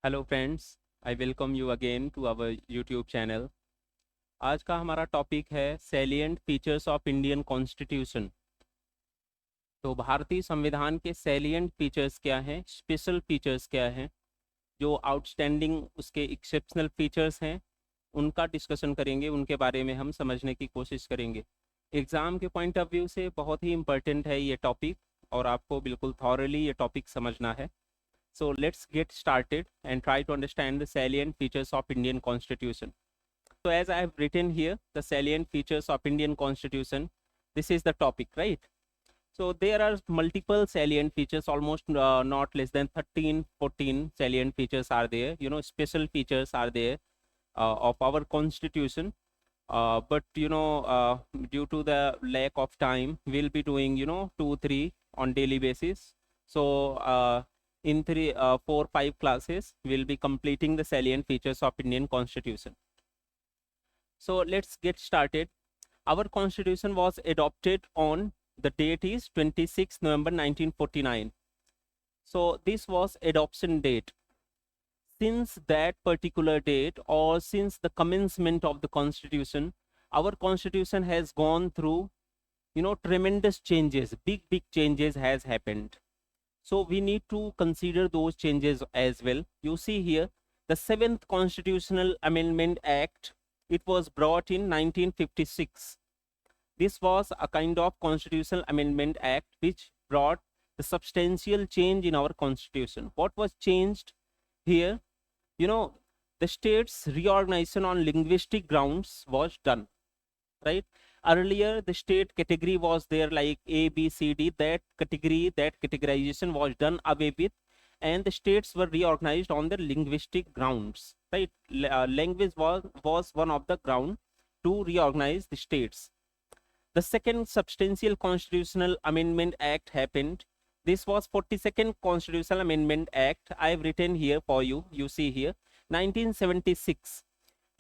Hello friends, I welcome you again to our YouTube channel. आज का हमारा topic है salient features of Indian constitution. तो भारतीय संविधान के सैलिएंट फीचर्स क्या हैं, स्पेशल फीचर्स क्या हैं, जो आउटस्टैंडिंग उसके एक्सेप्शनल फीचर्स हैं, उनका डिस्कशन करेंगे। उनके बारे में हम समझने की कोशिश करेंगे। एग्ज़ाम के पॉइंट ऑफ व्यू से बहुत ही इम्पर्टेंट है ये टॉपिक और आपको बिल्कुल थॉरली ये टॉपिक समझना है। So let's get started and try to understand the salient features of Indian Constitution. So as I have written here, the salient features of Indian Constitution, this is the topic, right? So there are multiple salient features, almost not less than 13, 14 salient features are there. Special features are there of our Constitution. But due to the lack of time, we'll be doing, 2, 3 on daily basis. So, in 3, 4, 5 classes, we'll be completing the salient features of Indian Constitution. So let's get started. Our Constitution was adopted on the date is 26 November 1949. So this was adoption date. Since that particular date or since the commencement of the Constitution, our Constitution has gone through, tremendous changes. Big changes has happened. So we need to consider those changes as well. You see here, the 7th Constitutional Amendment Act, it was brought in 1956. This was a kind of Constitutional Amendment Act which brought the substantial change in our Constitution. What was changed here? The state's reorganization on linguistic grounds was done, right? Earlier the state category was there like A, B, C, D. That categorization was done away with, and the states were reorganized on the linguistic grounds, right? Language was one of the ground to reorganize the states. The second substantial constitutional amendment act happened. This was 42nd Constitutional Amendment Act. I have written here for you. You see here, 1976.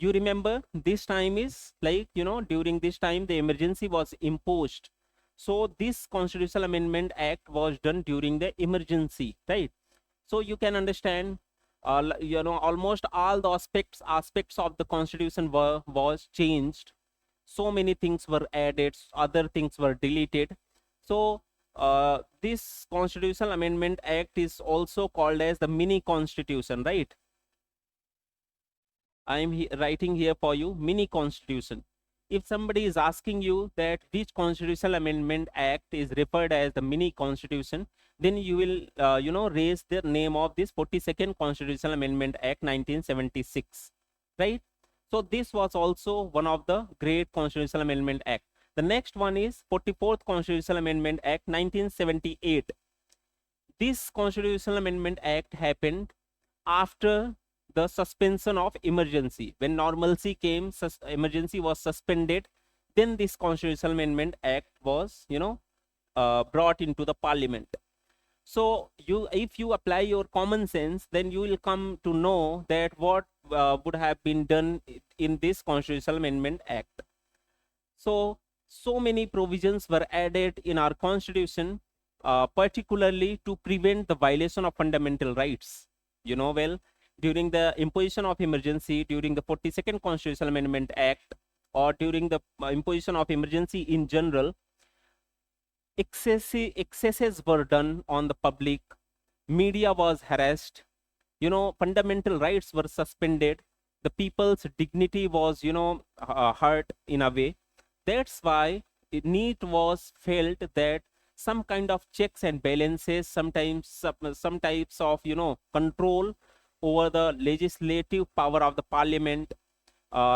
You remember this time is like, during this time the emergency was imposed. So this Constitutional Amendment Act was done during the emergency, right? So you can understand, almost all the aspects of the Constitution was changed. So many things were added, other things were deleted. So this Constitutional Amendment Act is also called as the mini constitution, right? I am writing here for you mini constitution. If somebody is asking you that which Constitutional Amendment Act is referred as the mini constitution, then you will raise the name of this 42nd Constitutional Amendment Act 1976, right? So this was also one of the great Constitutional Amendment Act. The next one is 44th Constitutional Amendment Act 1978. This Constitutional Amendment Act happened after the suspension of emergency. When normalcy came, emergency was suspended, then this Constitutional Amendment Act was brought into the parliament. So if you apply your common sense, then you will come to know that what would have been done in this Constitutional Amendment Act. So many provisions were added in our constitution, particularly to prevent the violation of fundamental rights. During the imposition of emergency, during the 42nd Constitutional Amendment Act, or during the imposition of emergency in general, excesses were done on the public, media was harassed, fundamental rights were suspended, the people's dignity was, hurt in a way. That's why the need was felt that some kind of checks and balances, sometimes some types of, control over the legislative power of the parliament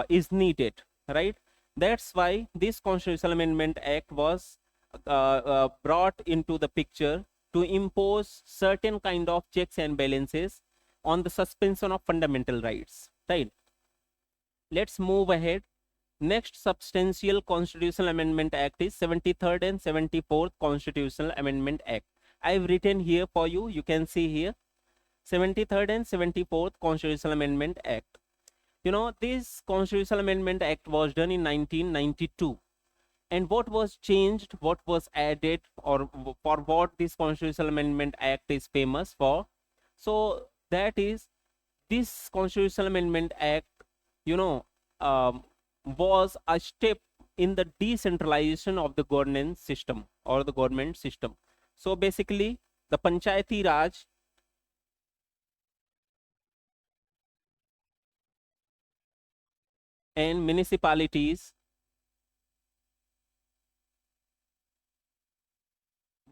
is needed, right? That's why this Constitutional Amendment Act was brought into the picture to impose certain kind of checks and balances on the suspension of fundamental rights, right? Let's move ahead. Next substantial Constitutional Amendment Act is 73rd and 74th Constitutional Amendment Act. I've written here for you. You can see here, 73rd and 74th Constitutional Amendment Act. This Constitutional Amendment Act was done in 1992. And what was changed, what was added, or for what this Constitutional Amendment Act is famous for? So that is this Constitutional Amendment Act, you know, um, was a step in the decentralization of the governance system or the government system. So basically, the Panchayati Raj and municipalities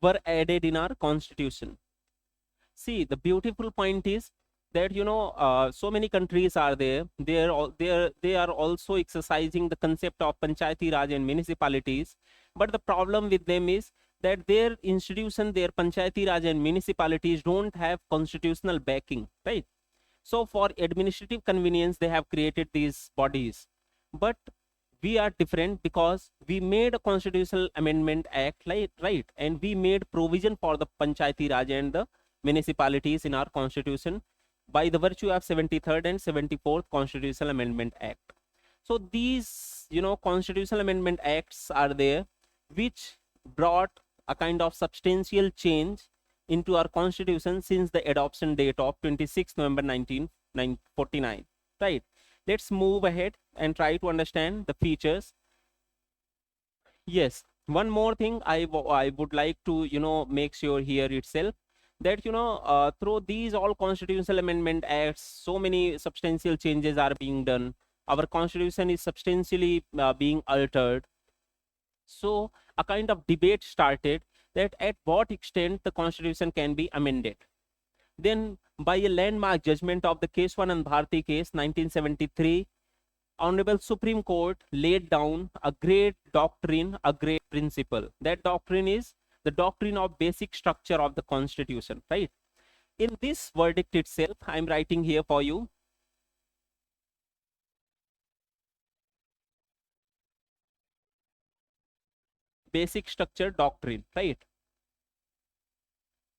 were added in our constitution. See, the beautiful point is that so many countries are there. They are also exercising the concept of Panchayati Raj and municipalities. But the problem with them is that their institution, their Panchayati Raj and municipalities don't have constitutional backing, right? So for administrative convenience, they have created these bodies. But we are different because we made a constitutional amendment act, right, and we made provision for the Panchayati Raj and the municipalities in our constitution by the virtue of 73rd and 74th Constitutional Amendment Act. So these, constitutional amendment acts are there, which brought a kind of substantial change into our constitution since the adoption date of 26 November 1949, right? Let's move ahead and try to understand the features. Yes, one more thing I would like to make sure here itself that through these all constitutional amendment acts, so many substantial changes are being done. Our constitution is substantially being altered. So a kind of debate started that at what extent the constitution can be amended. Then by a landmark judgment of the Keshwanand Bharti case 1973, Honorable Supreme Court laid down a great doctrine, a great principle. That doctrine is the doctrine of basic structure of the Constitution, right? In this verdict itself, I'm writing here for you. Basic structure doctrine, right?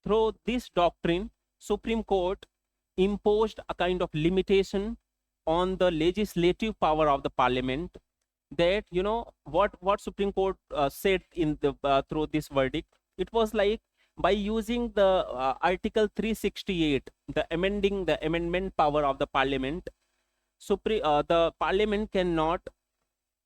Through this doctrine, Supreme Court imposed a kind of limitation on the legislative power of the parliament. That what Supreme Court said in the through this verdict, it was like by using the Article 368, the amendment power of the parliament, the parliament cannot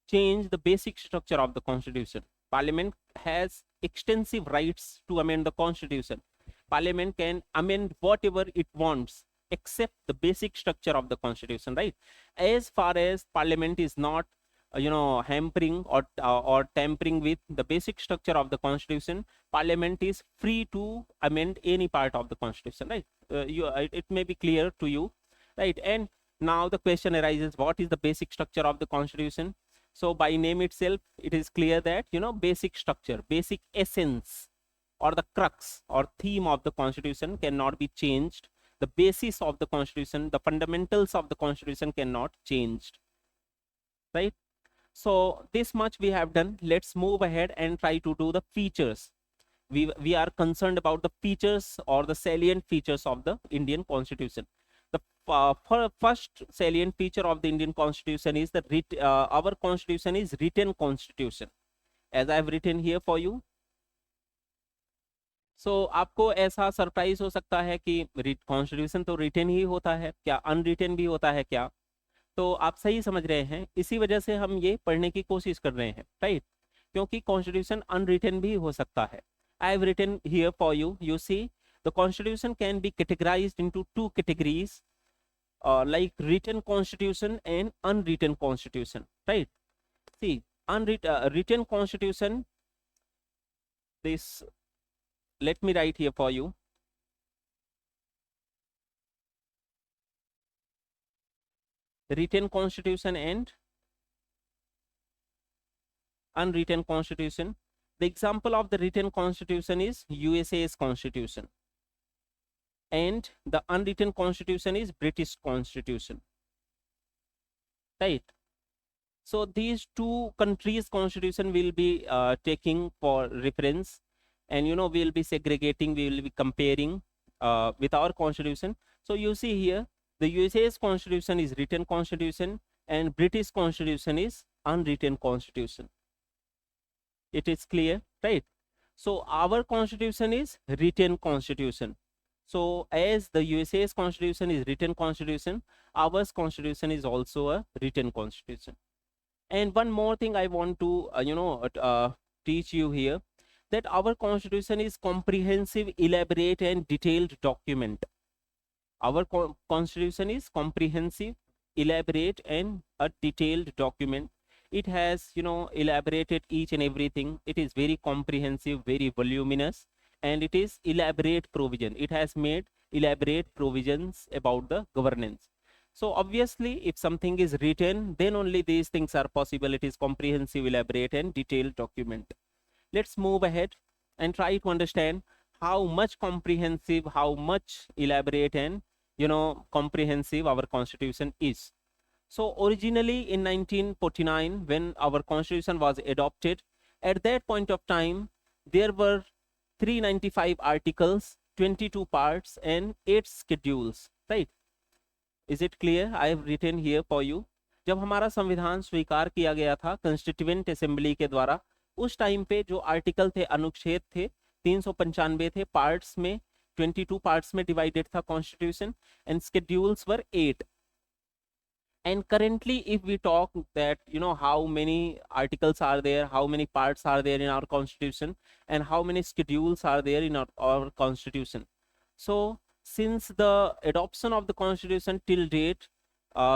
change the basic structure of the constitution. Parliament has extensive rights to amend the constitution. Parliament can amend whatever it wants except the basic structure of the constitution, right? As far as parliament is not hampering or tampering with the basic structure of the constitution, parliament is free to amend any part of the constitution, right? It may be clear to you, right? And now the question arises, what is the basic structure of the constitution? So by name itself, it is clear that basic structure, basic essence, or the crux or theme of the constitution cannot be changed. The basis of the constitution, the fundamentals of the constitution cannot changed, right? So this much we have done. Let's move ahead and try to do the features. We are concerned about the features or the salient features of the Indian constitution. The first salient feature of the Indian constitution is that our constitution is written constitution, as I have written here for you. So आपको ऐसा surprise हो सकता है कि constitution तो written ही होता है क्या, अनरिटन भी होता है क्या? तो आप सही समझ रहे हैं, इसी वजह से हम ये पढ़ने की कोशिश कर रहे हैं, राइट? क्योंकि कॉन्स्टिट्यूशन अनरिटन भी हो सकता है. I have written here for you. You see the constitution can be categorised into two categories, like written constitution and unwritten constitution, right? See, written constitution, this, let me write here for you. Written constitution and unwritten constitution. The example of the written constitution is USA's constitution, and the unwritten constitution is British constitution, right? So these two countries constitution will be taking for reference, and we'll be segregating, we will be comparing with our constitution. So you see here, the USA's constitution is written constitution and British constitution is unwritten constitution. It is clear, right? So our constitution is written constitution. So as the USA's constitution is written constitution, our constitution is also a written constitution. And one more thing I want to teach you here, that our constitution is comprehensive, elaborate and detailed document. Our constitution is comprehensive, elaborate and a detailed document. It has, elaborated each and everything. It is very comprehensive, very voluminous, and it is elaborate provision. It has made elaborate provisions about the governance. So obviously, if something is written, then only these things are possible. It is comprehensive, elaborate and detailed document. Let's move ahead and try to understand how much comprehensive, how much elaborate and comprehensive our constitution is. So originally in 1949, when our constitution was adopted, at that point of time there were 395 articles, 22 parts and 8 schedules, right? Is it clear? I have written here for you. जब हमारा संविधान स्वीकार किया गया था constituent assembly के द्वारा, उस टाइम पे जो आर्टिकल थे, अनुच्छेद थे, 395 थे, पार्ट्स में 22 पार्ट्स में डिवाइडेड था constitution, and schedules were 8. And currently, if we talk that, how many articles are there, how many parts are there in our constitution, and how many schedules are there in our constitution. So since the adoption of the constitution till date,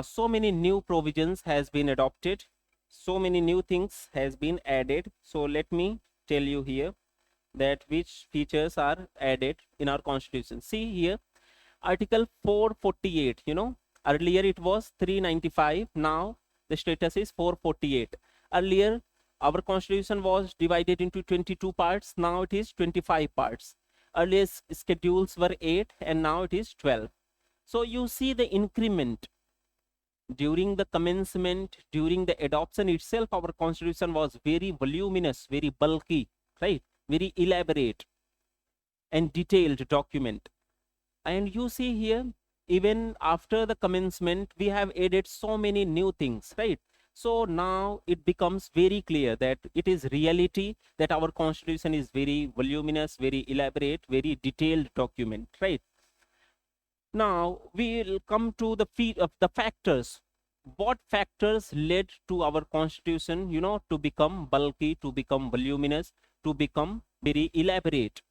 so many new provisions has been adopted, so many new things has been added. So let me tell you here that which features are added in our constitution. See here, article 448, earlier it was 395, now the status is 448. Earlier our constitution was divided into 22 parts, now it is 25 parts. Earlier schedules were 8 and now it is 12. So you see the increment. During the commencement, during the adoption itself, our constitution was very voluminous, very bulky, right? Very elaborate and detailed document. And you see here, even after the commencement, we have added so many new things, right? So now it becomes very clear that it is reality that our constitution is very voluminous, very elaborate, very detailed document, right? Now we will come to the factors. What factors led to our constitution, to become bulky, to become voluminous, to become very elaborate?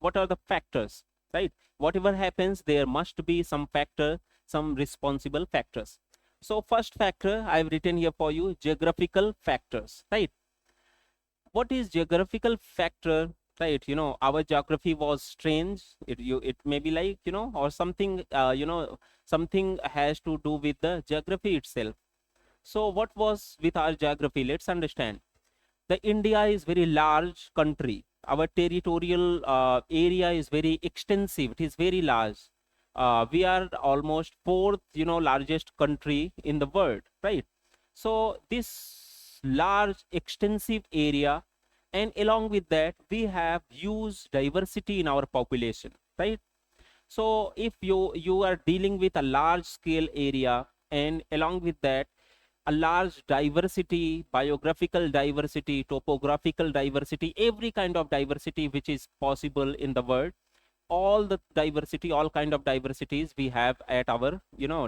What are the factors, right? Whatever happens, there must be some factor, some responsible factors. So first factor I've written here for you, geographical factors, right? What is geographical factor, right? Our geography was strange. It may be like, or something, something has to do with the geography itself. So what was with our geography? Let's understand. The India is very large country. Our territorial area is very extensive. It is very large. We are almost 4th, largest country in the world, right? So this large extensive area, and along with that we have huge diversity in our population, right? So if you are dealing with a large scale area, and along with that a large diversity, biographical diversity, topographical diversity, every kind of diversity which is possible in the world, all the diversity, all kind of diversities we have at our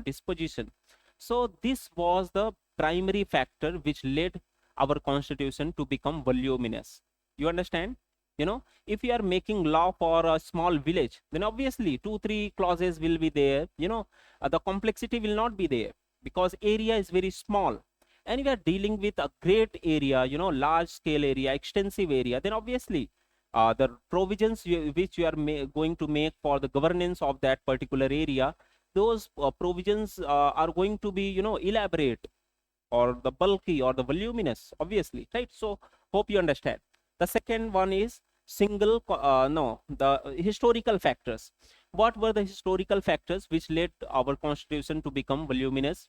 disposition. So this was the primary factor which led our constitution to become voluminous. You understand? If you are making law for a small village, then obviously 2-3 clauses will be there. The complexity will not be there because area is very small. And we are dealing with a great area, large scale area, extensive area, then obviously the provisions which you are going to make for the governance of that particular area, those provisions are going to be, elaborate, or the bulky, or the voluminous, obviously, right? So hope you understand. The second one is the historical factors. What were the historical factors which led our constitution to become voluminous?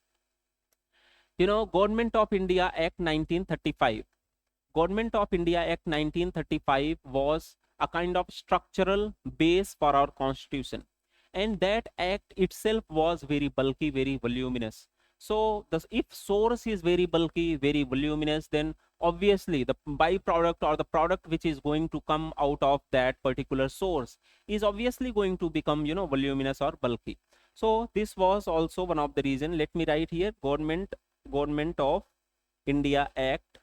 Government of India Act 1935. Government of India Act 1935 was a kind of structural base for our constitution, and that act itself was very bulky, very voluminous. So if source is very bulky, very voluminous, then obviously the byproduct or the product which is going to come out of that particular source is obviously going to become, voluminous or bulky. So this was also one of the reason. Let me write here, Government of India Act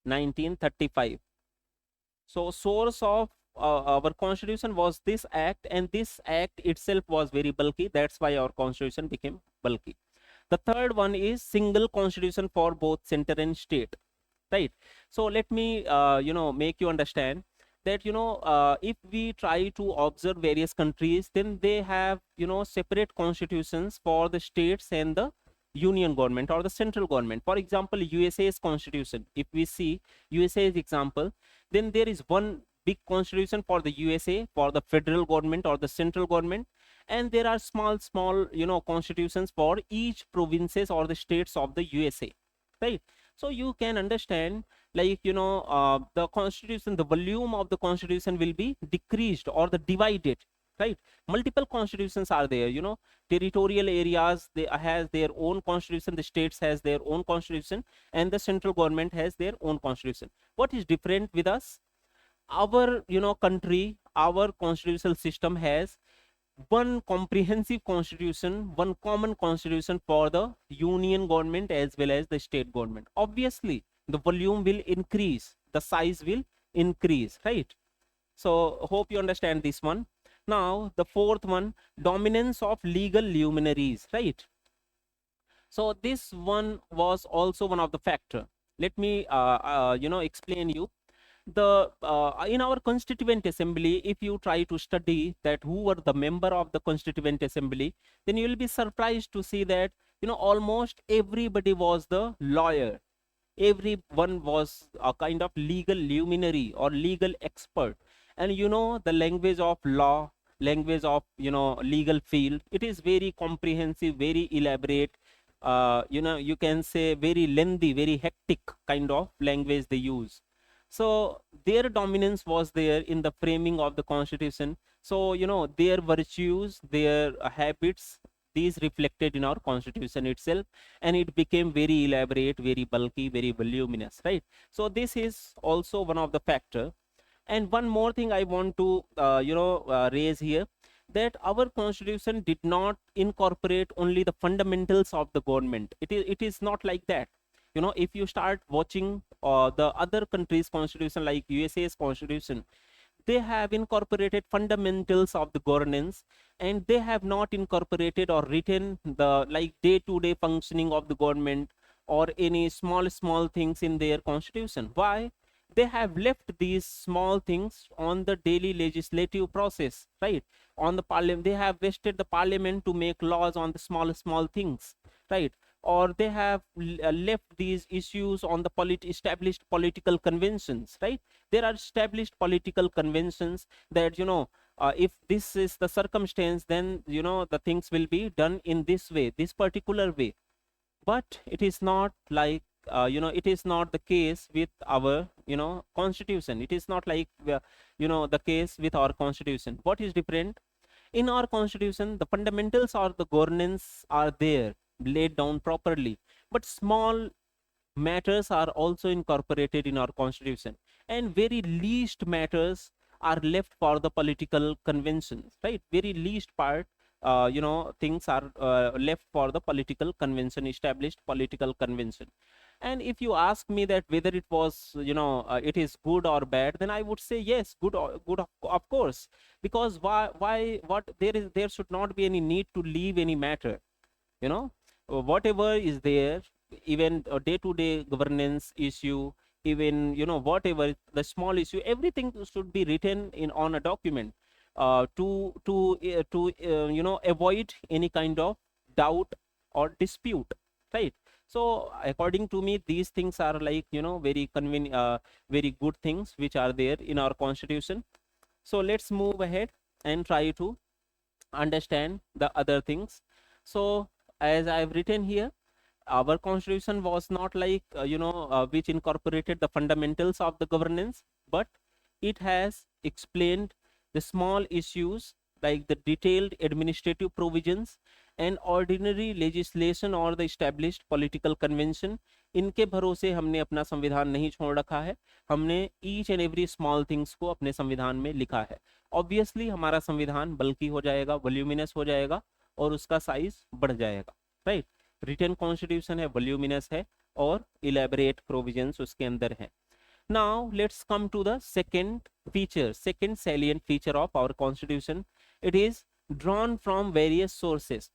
1935. So source of our constitution was this act, and this act itself was very bulky. That's why our constitution became bulky. The third one is single constitution for both center and state, right? So let me make you understand that if we try to observe various countries, then they have separate constitutions for the states and the union government or the central government. For example, USA's constitution, if we see USA's example, then there is one big constitution for the USA, for the federal government or the central government, and there are small constitutions for each provinces or the states of the USA, right? So you can understand, like the constitution, the volume of the constitution will be decreased or the divided, right? Multiple constitutions are there, territorial areas, they has their own constitution, the states has their own constitution, and the central government has their own constitution. What is different with us? Our country, our constitutional system has one comprehensive constitution, one common constitution for the union government as well as the state government. Obviously the volume will increase, the size will increase, right? So hope you understand this one. Now the fourth one, dominance of legal luminaries, right? So this one was also one of the factor. Let me explain you. The in our constituent assembly, if you try to study that who were the member of the constituent assembly, then you will be surprised to see that almost everybody was the lawyer, everyone was a kind of legal luminary or legal expert. And the language of law, language of legal field, it is very comprehensive, very elaborate, you can say very lengthy, very hectic kind of language they use. So their dominance was there in the framing of the constitution. So their virtues, their habits, these reflected in our constitution itself, and it became very elaborate, very bulky, very voluminous, right? So this is also one of the factor. And one more thing I want to raise here, that our constitution did not incorporate only the fundamentals of the government. It is not like that. If you start watching the other countries constitution, like USA's constitution, they have incorporated fundamentals of the governance, and they have not incorporated or written the like day-to-day functioning of the government or any small things in their constitution. Why? They have left these small things on the daily legislative process, right? On the parliament, they have vested the parliament to make laws on the small things, right? Or they have left these issues on the established political conventions, right? There are established political conventions that if this is the circumstance, then the things will be done in this way, this particular way. But it is not like it is not the case with our constitution. It is not like the case with our constitution. What is different? In our constitution, the fundamentals or the governance are there, laid down properly, but small matters are also incorporated in our constitution, and very least matters are left for the political conventions, right? Very least part things are left for the political convention, established political convention. And if you ask me that whether it was it is good or bad, then I would say yes, good, good of course. Because why what there should not be any need to leave any matter, whatever is there, even a day-to-day governance issue, even whatever the small issue, everything should be written in on a document, to avoid any kind of doubt or dispute, right? So according to me, these things are like very convenient, very good things which are there in our constitution. So let's move ahead and try to understand the other things. So as I've written here, our constitution was not like which incorporated the fundamentals of the governance, but it has explained the small issues like the detailed administrative provisions an ordinary legislation और the established political convention, इनके भरोसे हमने अपना संविधान नहीं छोड़ रखा है, हमने each and every small things को अपने संविधान में लिखा है। ऑब्वियसली हमारा संविधान बल्कि हो जाएगा, वॉल्यूमिनस हो जाएगा और उसका साइज बढ़ जाएगा, राइट। रिटन कॉन्स्टिट्यूशन है, वॉल्यूमिनस है और इलेबरेट प्रोविजंस उसके अंदर है। Now let's come to the second feature, second salient feature of our constitution. It is drawn from various sources.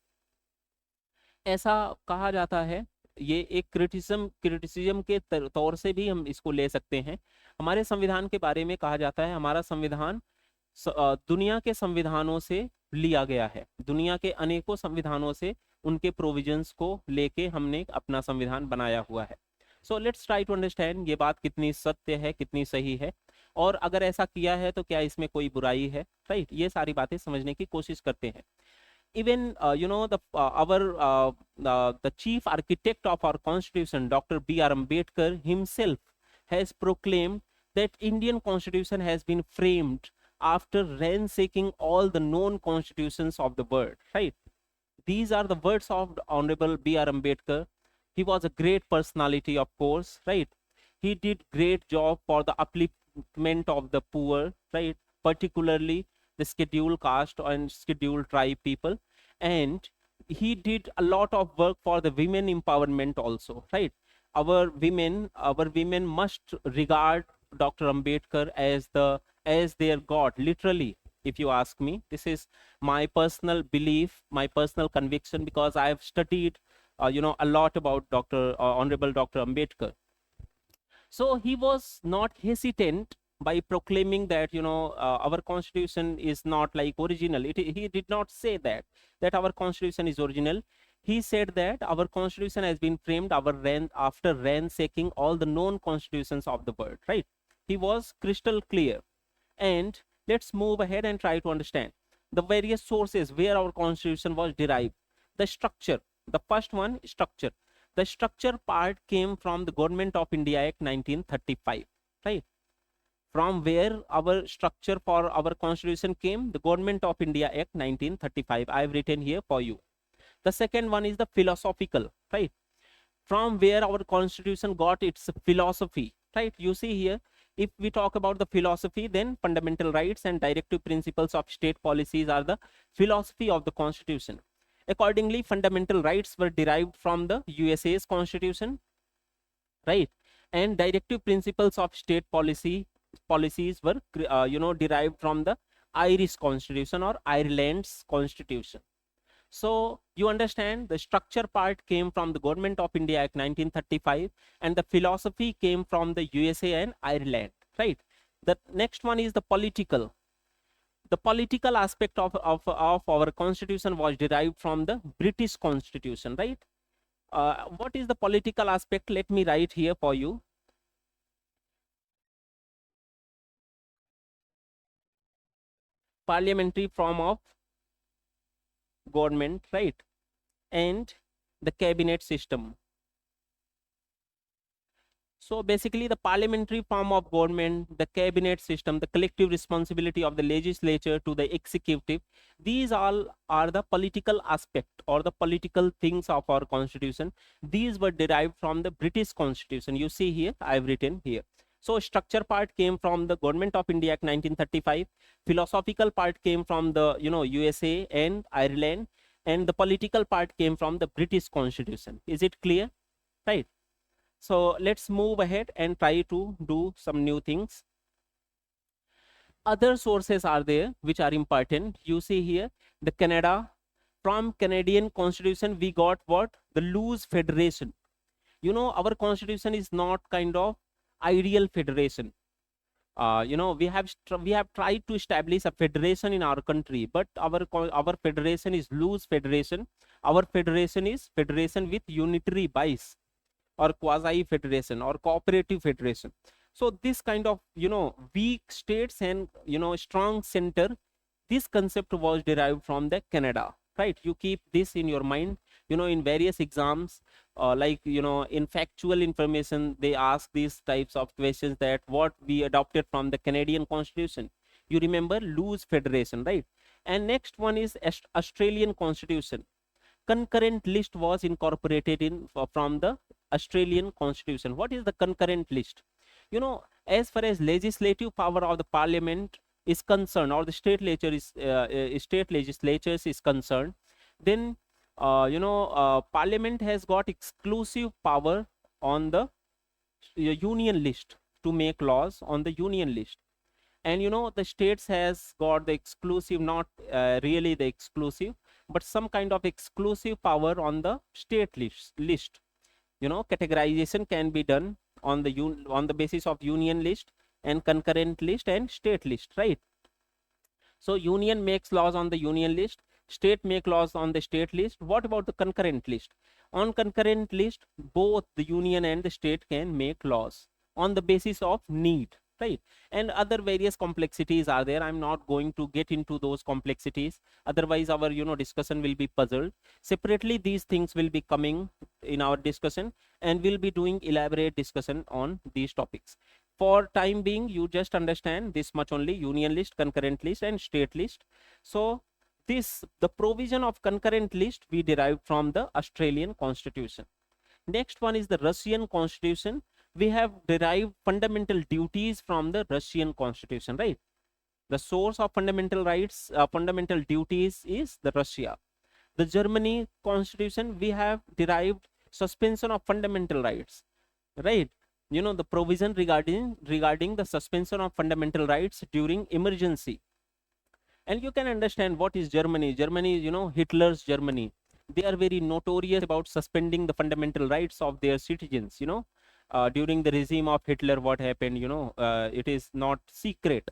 ऐसा कहा जाता है, ये एक क्रिटिसिज्म के तौर से भी हम इसको ले सकते हैं। हमारे संविधान के बारे में कहा जाता है हमारा संविधान दुनिया के संविधानों से लिया गया है, दुनिया के अनेकों संविधानों से उनके प्रोविजंस को लेके हमने अपना संविधान बनाया हुआ है। So let's try to understand ये बात कितनी सत्य है, कितनी सही है, और अगर ऐसा किया है तो क्या इसमें कोई बुराई है, राइट। ये सारी बातें समझने की कोशिश करते हैं। Even the chief architect of our constitution, Dr. B.R. Ambedkar himself has proclaimed that Indian constitution has been framed after ransacking all the known constitutions of the world, right. These are the words of Honorable B.R. Ambedkar. He was a great personality, of course, right. He did great job for the upliftment of the poor, right, particularly the scheduled caste and scheduled tribe people, and he did a lot of work for the women empowerment also, right. Our women must regard Dr. Ambedkar as their god, literally, if you ask me. This is my personal belief, my personal conviction, because I have studied a lot about Honorable Dr. Ambedkar. So he was not hesitant by proclaiming that our constitution is not like original. He did not say that our constitution is original. He said that our constitution has been framed after ransacking all the known constitutions of the world, right. He was crystal clear. And let's move ahead and try to understand the various sources where our constitution was derived. The structure, the first one, structure. The structure part came from the Government of India Act 1935, right. From where our structure for our constitution came? The Government of India Act 1935. I have written here for you. The second one is the philosophical, right. From where our constitution got its philosophy, right. You see here, if we talk about the philosophy, then fundamental rights and directive principles of state policies are the philosophy of the constitution. Accordingly, fundamental rights were derived from the USA's constitution, right, and directive principles of state policies were derived from the Irish constitution or Ireland's constitution. So you understand, the structure part came from the Government of India Act 1935 and the philosophy came from the USA and Ireland, right. The next one is the political. The political aspect of our constitution was derived from the British constitution, right. What is the political aspect? Let me write here for you. Parliamentary form of government, right, and the cabinet system. So basically, the parliamentary form of government, the cabinet system, the collective responsibility of the legislature to the executive, these all are the political aspect or the political things of our constitution. These were derived from the British constitution. You see here, I have written here. So structure part came from the Government of India Act 1935. Philosophical part came from the USA and Ireland, and the political part came from the British constitution. Is it clear? Right. So let's move ahead and try to do some new things. Other sources are there which are important. You see here, the Canada. From Canadian constitution we got what? The loose federation. Our constitution is not kind of ideal federation. We have tried to establish a federation in our country, but our federation is loose federation. Our federation is federation with unitary bias, or quasi federation or cooperative federation. So this kind of weak states and strong center, this concept was derived from the Canada, right. You keep this in your mind. In various exams, in factual information, they ask these types of questions, that what we adopted from the Canadian constitution. You remember, loose federation, right. And next one is Australian constitution. concurrent list was incorporated in from the Australian Constitution. What is the concurrent list? You know, as far as legislative power of the Parliament is concerned, or the state legislatures is concerned, then Parliament has got exclusive power on the union list to make laws on the union list. And the states has got the exclusive, not really the exclusive, but some kind of exclusive power on the state list. Categorization can be done on the basis of union list and concurrent list and state list, right? So union makes laws on the union list, state make laws on the state list. What about the concurrent list? On concurrent list, both the union and the state can make laws on the basis of need, right? And other various complexities are there. I'm not going to get into those complexities, otherwise our discussion will be puzzled. Separately these things will be coming in our discussion, and we'll be doing elaborate discussion on these topics. For time being, you just understand this much only: union list, concurrent list and state list. So the provision of concurrent list we derived from the Australian Constitution. Next one is the Russian Constitution. We have derived fundamental duties from the Russian Constitution, right? The source of fundamental rights, fundamental duties is the Russia. The Germany Constitution, we have derived suspension of fundamental rights, right? The provision regarding the suspension of fundamental rights during emergency. And you can understand what is Germany. Germany is, Hitler's Germany. They are very notorious about suspending the fundamental rights of their citizens. During the regime of Hitler, what happened, it is not secret.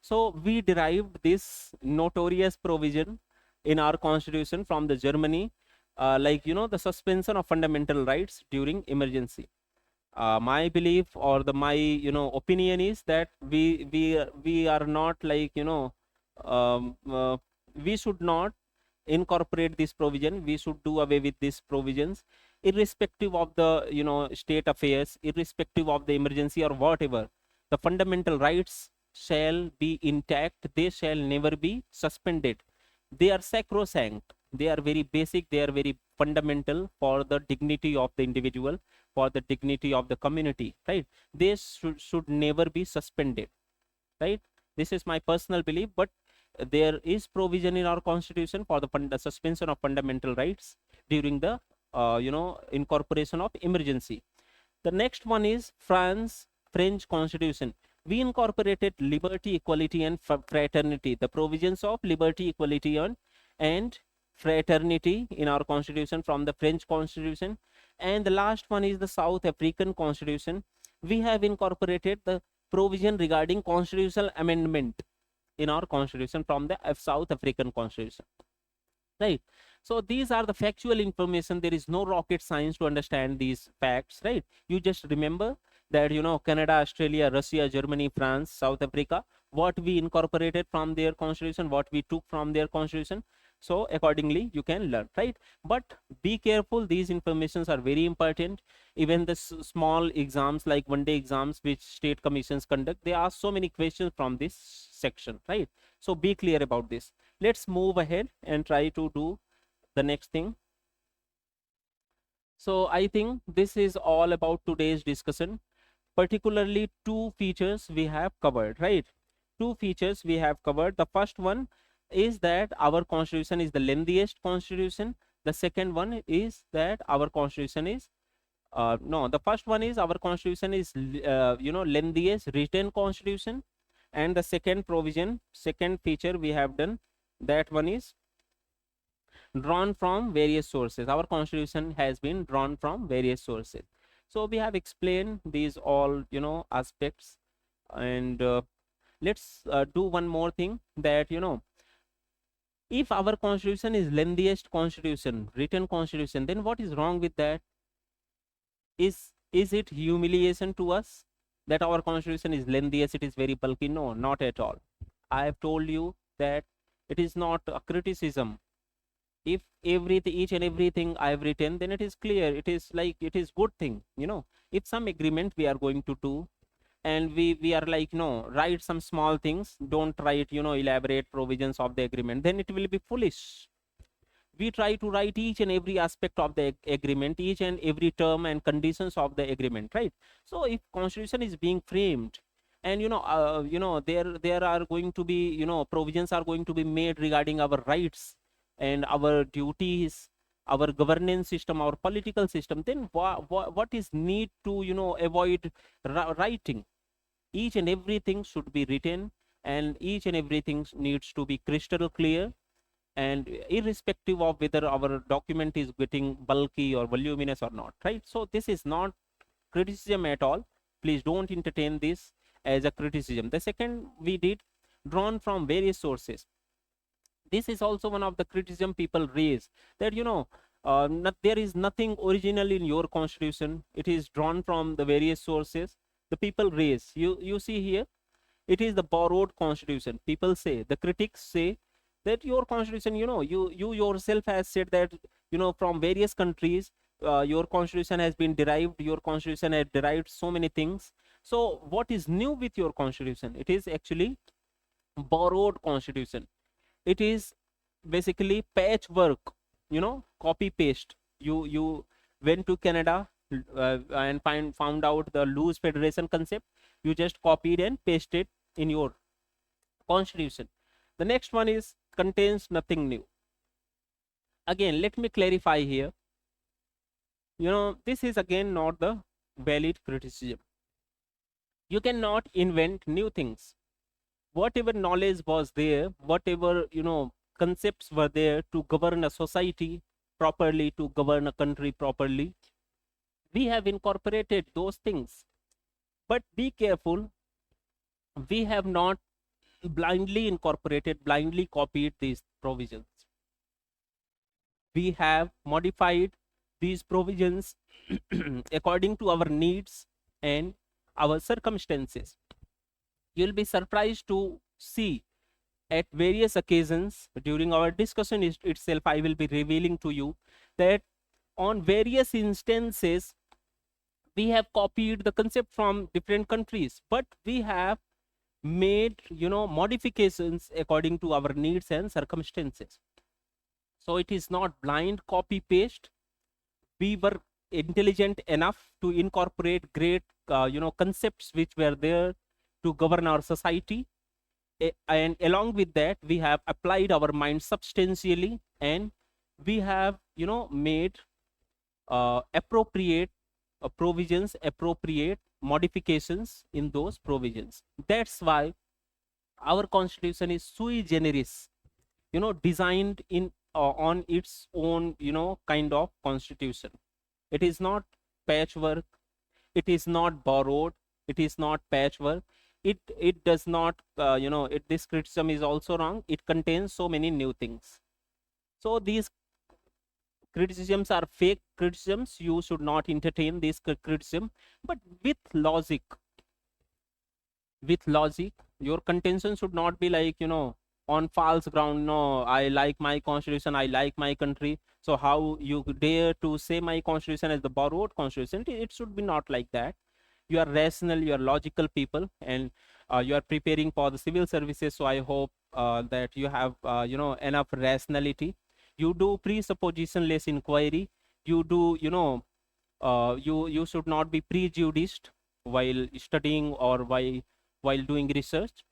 So we derived this notorious provision in our constitution from the Germany, the suspension of fundamental rights during emergency. My belief, or my opinion is that we are not we should not incorporate this provision. We should do away with these provisions, irrespective of the state affairs, irrespective of the emergency or whatever. The fundamental rights shall be intact. They shall never be suspended. They are sacrosanct. They are very basic. They are very fundamental for the dignity of the individual, for the dignity of the community, right? They should never be suspended, right? This is my personal belief, but there is provision in our constitution for the suspension of fundamental rights during the incorporation of emergency. The next one is French Constitution. We incorporated liberty, equality and fraternity, the provisions of liberty, equality and fraternity in our constitution from the French Constitution. And the last one is the South African Constitution. We have incorporated the provision regarding constitutional amendment in our constitution from the South African Constitution, right? So these are the factual information. There is no rocket science to understand these facts, right? You just remember that Canada, Australia, Russia, Germany, France, South Africa, what we incorporated from their constitution, what we took from their constitution. So accordingly you can learn, right? But be careful, these informations are very important. Even the small exams like one-day exams which state commissions conduct, they ask so many questions from this section, right? So be clear about this. Let's move ahead and try to do the next thing. So I think this is all about today's discussion. Particularly two features we have covered, right? Two features we have covered. The first one is that our constitution is the lengthiest constitution. The second one is that our constitution is the first one is our constitution is lengthiest written constitution, and the second feature we have done, that one is drawn from various sources. Our constitution has been drawn from various sources. So we have explained these all aspects, and let's do one more thing, that if our constitution is lengthiest constitution, written constitution, then what is wrong with that? Is it humiliation to us that our constitution is lengthiest, it is very bulky? No, not at all. I have told you that it is not a criticism. If each and everything I have written, then it is clear, it is good thing. If some agreement we are going to do, and we are write some small things, don't write elaborate provisions of the agreement, then it will be foolish. We try to write each and every aspect of the agreement, each and every term and conditions of the agreement, right? So if constitution is being framed, and there are going to be, provisions are going to be made regarding our rights and our duties, our governance system, our political system, then what is need to, avoid writing? Each and everything should be written, and each and everything needs to be crystal clear, and irrespective of whether our document is getting bulky or voluminous or not, right? So this is not criticism at all. Please don't entertain this as a criticism. The second we did, drawn from various sources. This is also one of the criticism people raise, that there is nothing original in your constitution, it is drawn from the various sources. The people raise, you see here, it is the borrowed constitution. People say, the critics say, that your constitution, you yourself has said that, from various countries, your constitution has been derived, your constitution has derived so many things. So what is new with your constitution? It is actually borrowed constitution. It is basically patchwork, copy paste. You went to Canada and found out the loose federation concept. You just copied and pasted in your constitution. The next one is contains nothing new. Again, let me clarify here. This is again not the valid criticism. You cannot invent new things. Whatever knowledge was there, whatever, concepts were there to govern a society properly, to govern a country properly, we have incorporated those things. But be careful, we have not blindly incorporated, blindly copied these provisions. We have modified these provisions according to our needs and our circumstances. You'll be surprised to see at various occasions during our discussion itself, I will be revealing to you that on various instances we have copied the concept from different countries, but we have made, modifications according to our needs and circumstances. So it is not blind copy paste. We were intelligent enough to incorporate great concepts which were there to govern our society, and along with that we have applied our mind substantially, and we have made appropriate provisions, appropriate modifications in those provisions. That's why our constitution is sui generis, designed in on its own kind of constitution. It is not patchwork, it is not borrowed, it is not patchwork. It does not this criticism is also wrong. It contains so many new things. So these criticisms are fake criticisms. You should not entertain this criticism, but with logic, your contention should not be like, on false ground. No, I like my constitution, I like my country, so how you dare to say my constitution as the borrowed constitution? It should be not like that. You are rational, you are logical people, and you are preparing for the civil services, so I hope that you have enough rationality. You do presuppositionless inquiry. You do you should not be prejudiced while studying or while doing research.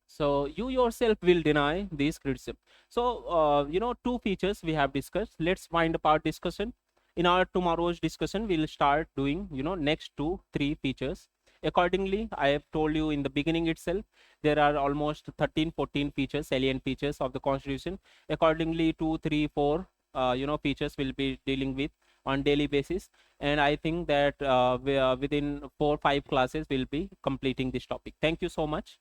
So you yourself will deny this criticism. So two features we have discussed. Let's wind up our discussion. In our tomorrow's discussion, we'll start doing next 2-3 features. Accordingly, I have told you in the beginning itself, there are almost 13-14 features, salient features of the constitution. Accordingly, 2-3-4 features will be dealing with on daily basis, and I think that within 4-5 classes we'll be completing this topic. Thank you so much.